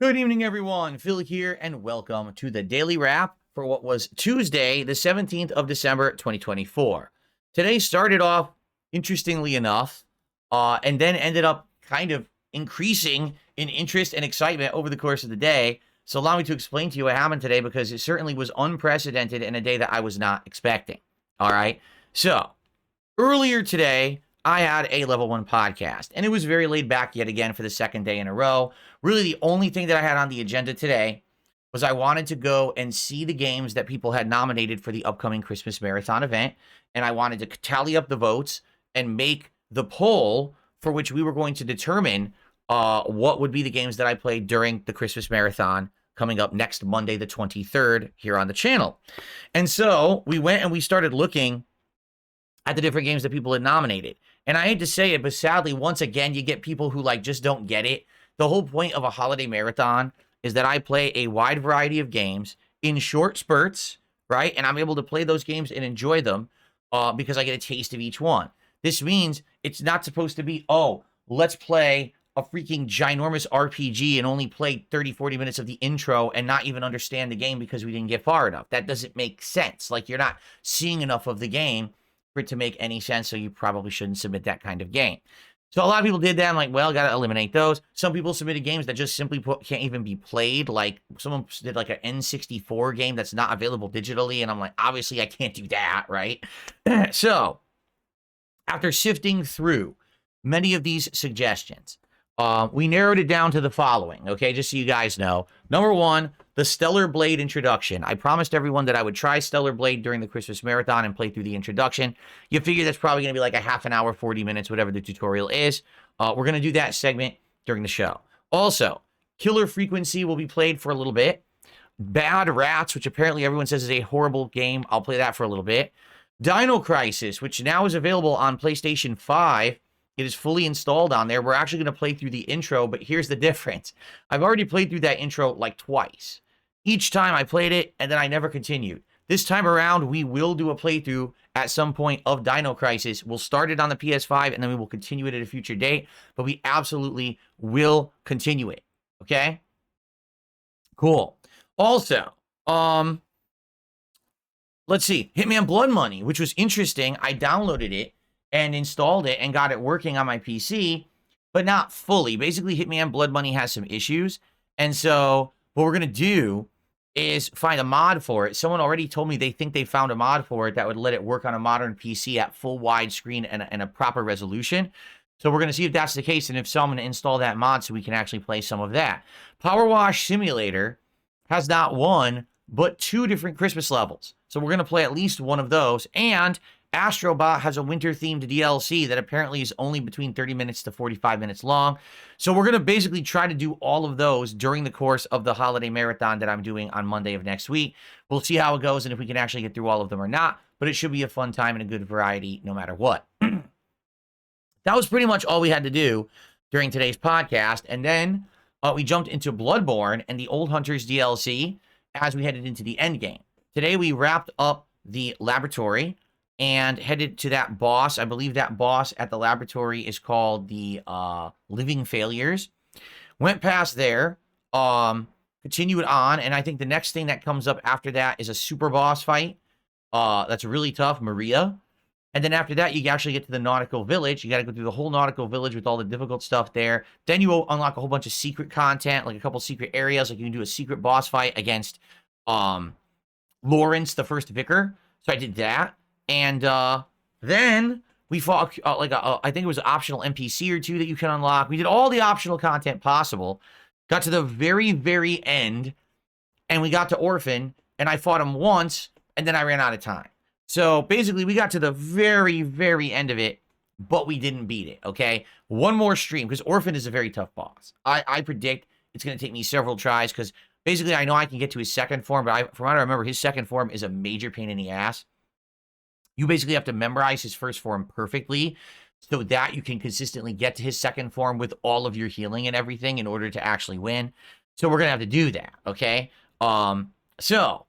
Good evening, everyone. Phil here, and welcome to the Daily Wrap for what was Tuesday, the 17th of December, 2024. Today started off, interestingly enough, and then ended up kind of increasing in interest and excitement over the course of the day. So allow me to explain to you what happened today, because it certainly was unprecedented in a day that I was not expecting. All right. So earlier today, I had a level 1 podcast, and it was very laid back yet again for the second day in a row. Really, the only thing that I had on the agenda today was I wanted to go and see the games that people had nominated for the upcoming Christmas Marathon event, and I wanted to tally up the votes and make the poll for which we were going to determine what would be the games that I played during the Christmas Marathon coming up next Monday, the 23rd, here on the channel. And so we went and we started looking at the different games that people had nominated. And I hate to say it, but sadly, once again, you get people who just don't get it. The whole point of a holiday marathon is that I play a wide variety of games in short spurts, right? And I'm able to play those games and enjoy them because I get a taste of each one. This means it's not supposed to be, oh, let's play a freaking ginormous RPG and only play 30, 40 minutes of the intro and not even understand the game because we didn't get far enough. That doesn't make sense. You're not seeing enough of the game for it to make any sense, so you probably shouldn't submit that kind of game. So a lot of people did that. I'm like, well, got to eliminate those. Some people submitted games that just simply can't even be played. Someone did an N64 game that's not available digitally, and I'm like, obviously I can't do that, right? So after sifting through many of these suggestions, we narrowed it down to the following, okay, just so you guys know. Number one, the Stellar Blade introduction. I promised everyone that I would try Stellar Blade during the Christmas Marathon and play through the introduction. You figure that's probably going to be a half an hour, 40 minutes, whatever the tutorial is. We're going to do that segment during the show. Also, Killer Frequency will be played for a little bit. Bad Rats, which apparently everyone says is a horrible game. I'll play that for a little bit. Dino Crisis, which now is available on PlayStation 5. It is fully installed on there. We're actually going to play through the intro, but here's the difference. I've already played through that intro twice. Each time I played it, and then I never continued. This time around, we will do a playthrough at some point of Dino Crisis. We'll start it on the PS5, and then we will continue it at a future date, but we absolutely will continue it, okay? Cool. Also, let's see. Hitman Blood Money, which was interesting. I downloaded it and installed it and got it working on my PC, but not fully. Basically, Hitman Blood Money has some issues, and so what we're going to do is find a mod for it. Someone already told me they think they found a mod for it that would let it work on a modern PC at full widescreen and a proper resolution. So we're going to see if that's the case, and if so, I'm going to install that mod so we can actually play some of that. Power Wash Simulator has not one, but 2 different Christmas levels. So we're going to play at least one of those, and Astrobot has a winter-themed DLC that apparently is only between 30 minutes to 45 minutes long. So we're going to basically try to do all of those during the course of the holiday marathon that I'm doing on Monday of next week. We'll see how it goes and if we can actually get through all of them or not, but it should be a fun time and a good variety no matter what. That was pretty much all we had to do during today's podcast, and then we jumped into Bloodborne and the Old Hunters DLC as we headed into the end game. Today we wrapped up the laboratory and headed to that boss. I believe that boss at the laboratory is called the Living Failures. Went past there, continued on, and I think the next thing that comes up after that is a super boss fight. That's really tough, Maria. And then after that, you actually get to the Nautical Village. You got to go through the whole Nautical Village with all the difficult stuff there. Then you unlock a whole bunch of secret content, a couple secret areas. You can do a secret boss fight against Lawrence, the first vicar. So I did that. And then we fought I think it was an optional NPC or 2 that you can unlock. We did all the optional content possible. Got to the very, very end, and we got to Orphan, and I fought him once, and then I ran out of time. So basically, we got to the very, very end of it, but we didn't beat it, okay? One more stream, because Orphan is a very tough boss. I predict it's going to take me several tries, because basically I know I can get to his second form, but from what I remember, his second form is a major pain in the ass. You basically have to memorize his first form perfectly so that you can consistently get to his second form with all of your healing and everything in order to actually win. So we're going to have to do that, okay? So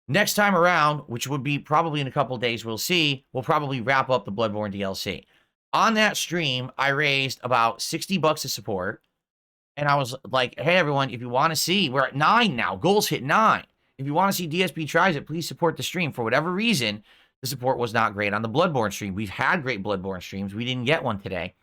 next time around, which would be probably in a couple of days, we'll probably wrap up the Bloodborne DLC. On that stream, I raised about $60 of support. And I was like, hey, everyone, if you want to see, we're at 9 now. Goals hit 9. If you want to see DSP tries it, please support the stream. For whatever reason, the support was not great on the Bloodborne stream. We've had great Bloodborne streams. We didn't get one today.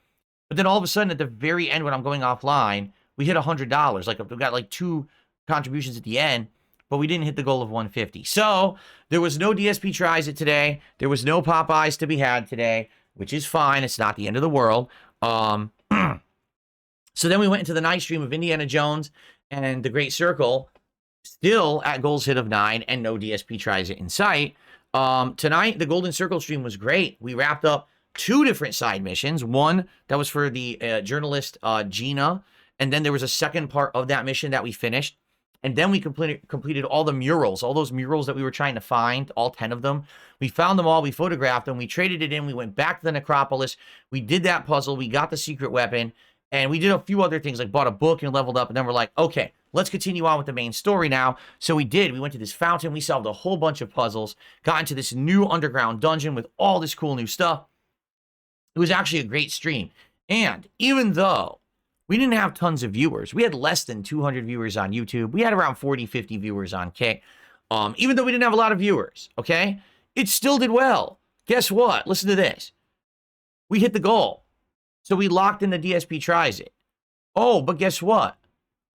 But then all of a sudden, at the very end, when I'm going offline, we hit $100. Like, we got like 2 contributions at the end, but we didn't hit the goal of 150. So there was no DSP tries it today. There was no Popeyes to be had today, which is fine. It's not the end of the world. So then we went into the night stream of Indiana Jones and the Great Circle, still at goals hit of 9 and no DSP tries it in sight. Tonight, the Golden Circle stream was great. We wrapped up 2 different side missions. One that was for the journalist Gina, and then there was a second part of that mission that we finished. And then we completed all the murals, all those murals that we were trying to find, all 10 of them. We found them all, we photographed them, we traded it in, we went back to the necropolis, we did that puzzle, we got the secret weapon, and we did a few other things, like bought a book and leveled up, and then we're like, okay, let's continue on with the main story now. So we did. We went to this fountain, we solved a whole bunch of puzzles, got into this new underground dungeon with all this cool new stuff. It was actually a great stream. And even though we didn't have tons of viewers, we had less than 200 viewers on YouTube. We had around 40, 50 viewers on Kick. Even though we didn't have a lot of viewers, okay? It still did well. Guess what? Listen to this. We hit the goal. So we locked in the DSP tries it. Oh, but guess what?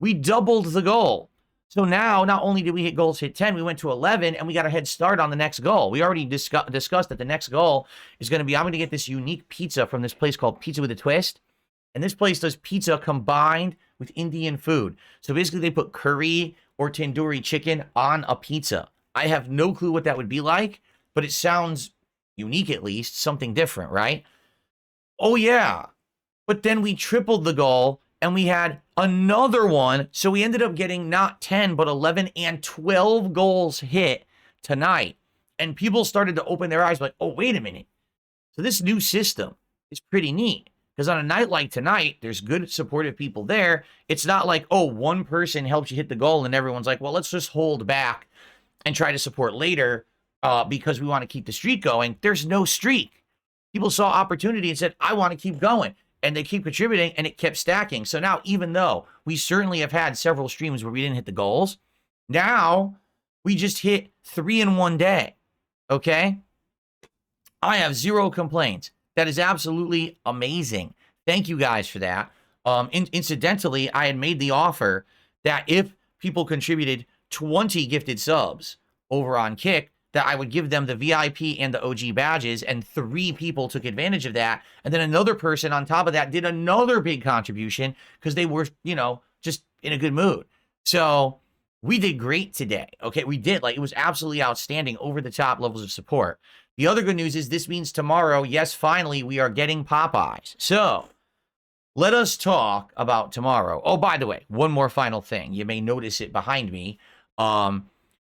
We doubled the goal. So now, not only did we hit goals hit 10, we went to 11, and we got a head start on the next goal. We already discussed that the next goal is going to be, I'm going to get this unique pizza from this place called Pizza with a Twist. And this place does pizza combined with Indian food. So basically, they put curry or tandoori chicken on a pizza. I have no clue what that would be like, but it sounds unique at least, something different, right? Oh, yeah. But then we tripled the goal, and we had another one. So we ended up getting not 10, but 11 and 12 goals hit tonight. And people started to open their eyes like, oh, wait a minute. So this new system is pretty neat. Because on a night like tonight, there's good supportive people there. It's not like, oh, one person helps you hit the goal, and everyone's like, well, let's just hold back and try to support later because we want to keep the streak going. There's no streak. People saw opportunity and said, I want to keep going. And they keep contributing, and it kept stacking. So now, even though we certainly have had several streams where we didn't hit the goals, now we just hit 3 in one day, okay? I have 0 complaints. That is absolutely amazing. Thank you guys for that. Incidentally, I had made the offer that if people contributed 20 gifted subs over on Kick, that I would give them the VIP and the OG badges, and 3 people took advantage of that. And then another person on top of that did another big contribution because they were, you know, just in a good mood. So we did great today. Okay, we did. Like, it was absolutely outstanding, over the top levels of support. The other good news is this means tomorrow, yes, finally, we are getting Popeyes. So let us talk about tomorrow. Oh, by the way, one more final thing. You may notice it behind me.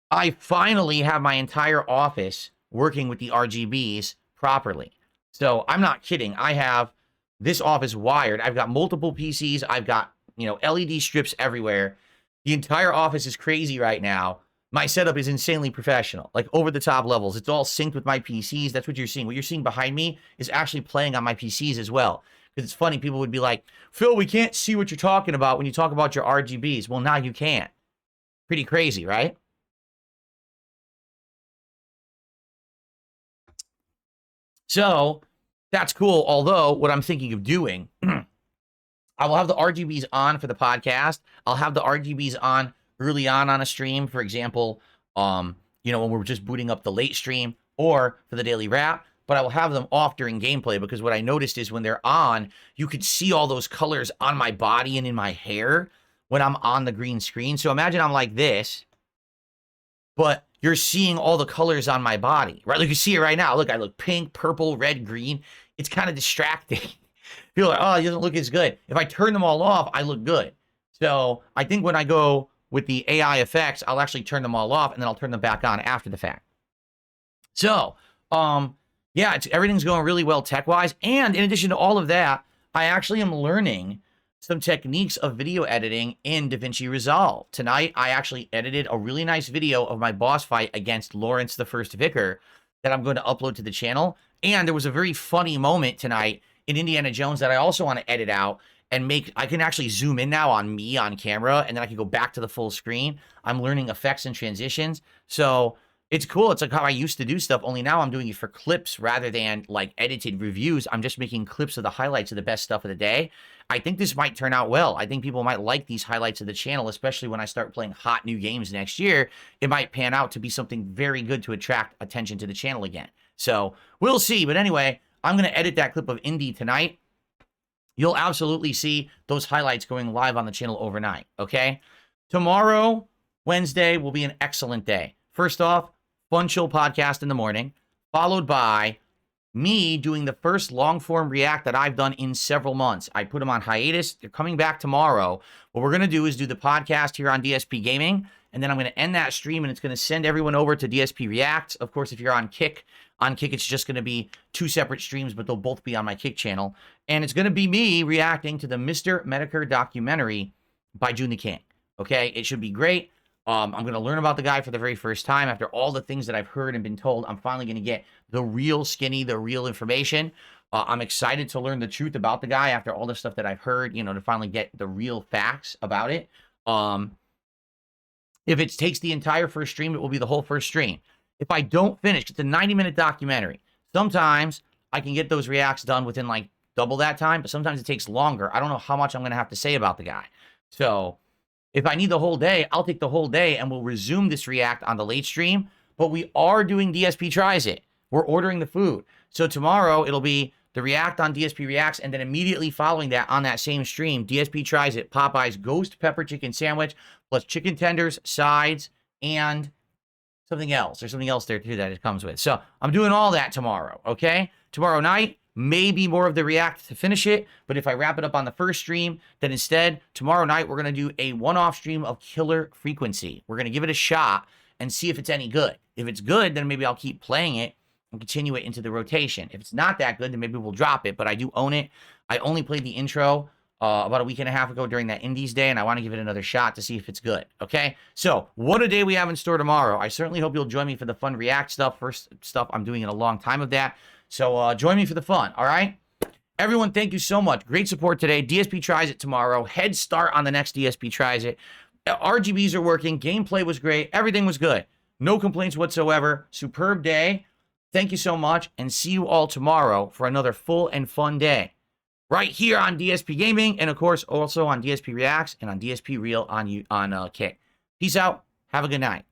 I finally have my entire office working with the RGBs properly. So I'm not kidding. I have this office wired. I've got multiple PCs. I've got, you know, LED strips everywhere. The entire office is crazy right now. My setup is insanely professional, like over the top levels. It's all synced with my PCs. That's what you're seeing. What you're seeing behind me is actually playing on my PCs as well. Because it's funny, people would be like, Phil, we can't see what you're talking about when you talk about your RGBs. Well, now you can. Pretty crazy, right? So that's cool. Although what I'm thinking of doing, I will have the RGBs on for the podcast. I'll have the RGBs on early on a stream. For example, you know, when we're just booting up the late stream, or for the daily wrap. But I will have them off during gameplay, because what I noticed is when they're on, you could see all those colors on my body and in my hair when I'm on the green screen. So imagine I'm like this, but you're seeing all the colors on my body, right? Like you see it right now. Look, I look pink, purple, red, green. It's kind of distracting. People are like, oh, it doesn't look as good. If I turn them all off, I look good. So I think when I go with the AI effects, I'll actually turn them all off, and then I'll turn them back on after the fact. So, yeah, everything's going really well tech-wise. And in addition to all of that, I actually am learning some techniques of video editing in DaVinci Resolve. Tonight, I actually edited a really nice video of my boss fight against Lawrence the First Vicar that I'm going to upload to the channel. And there was a very funny moment tonight in Indiana Jones that I also want to edit out. and I can actually zoom in now on me on camera, and then I can go back to the full screen. I'm learning effects and transitions. So it's cool. It's like how I used to do stuff, only now I'm doing it for clips rather than like edited reviews. I'm just making clips of the highlights of the best stuff of the day. I think this might turn out well. I think people might like these highlights of the channel, especially when I start playing hot new games next year. It might pan out to be something very good to attract attention to the channel again. So we'll see. But anyway, I'm going to edit that clip of Indy tonight. You'll absolutely see those highlights going live on the channel overnight, okay? Tomorrow, Wednesday, will be an excellent day. First off, fun chill podcast in the morning, followed by me doing the first long-form react that I've done in several months. I put them on hiatus. They're coming back tomorrow. What we're going to do is do the podcast here on DSP Gaming, and then I'm going to end that stream, and it's going to send everyone over to DSP Reacts. Of course, if you're on Kick, it's just going to be 2 separate streams, but they'll both be on my Kick channel. And it's going to be me reacting to the Mr. Medicare documentary by June the King. Okay? It should be great. I'm going to learn about the guy for the very first time. After all the things that I've heard and been told, I'm finally going to get the real skinny, the real information. I'm excited to learn the truth about the guy after all the stuff that I've heard, to finally get the real facts about it. If it takes the entire first stream, it will be the whole first stream. If I don't finish, it's a 90-minute documentary. Sometimes I can get those reacts done within like double that time, but sometimes it takes longer. I don't know how much I'm going to have to say about the guy. So if I need the whole day, I'll take the whole day and we'll resume this react on the late stream. But we are doing DSP Tries It. We're ordering the food. So tomorrow it'll be the react on DSP Reacts, and then immediately following that on that same stream, DSP Tries It, Popeye's Ghost Pepper Chicken Sandwich, plus chicken tenders, sides, and something else. There's something else there too that it comes with. So I'm doing all that tomorrow, okay? Tomorrow night, maybe more of the react to finish it, but if I wrap it up on the first stream, then instead, tomorrow night, we're going to do a one-off stream of Killer Frequency. We're going to give it a shot and see if it's any good. If it's good, then maybe I'll keep playing it and continue it into the rotation. If it's not that good, then maybe we'll drop it, but I do own it. I only played the intro about a week and a half ago during that Indies day, and I want to give it another shot to see if it's good, okay? So, what a day we have in store tomorrow. I certainly hope you'll join me for the fun react stuff. First stuff I'm doing in a long time of that. So, join me for the fun, all right? Everyone, thank you so much. Great support today. DSP Tries It tomorrow. Head start on the next DSP Tries It. RGBs are working. Gameplay was great. Everything was good. No complaints whatsoever. Superb day. Thank you so much, and see you all tomorrow for another full and fun day. Right here on DSP Gaming, and of course, also on DSP Reacts and on DSP Reel on Kick. Peace out. Have a good night.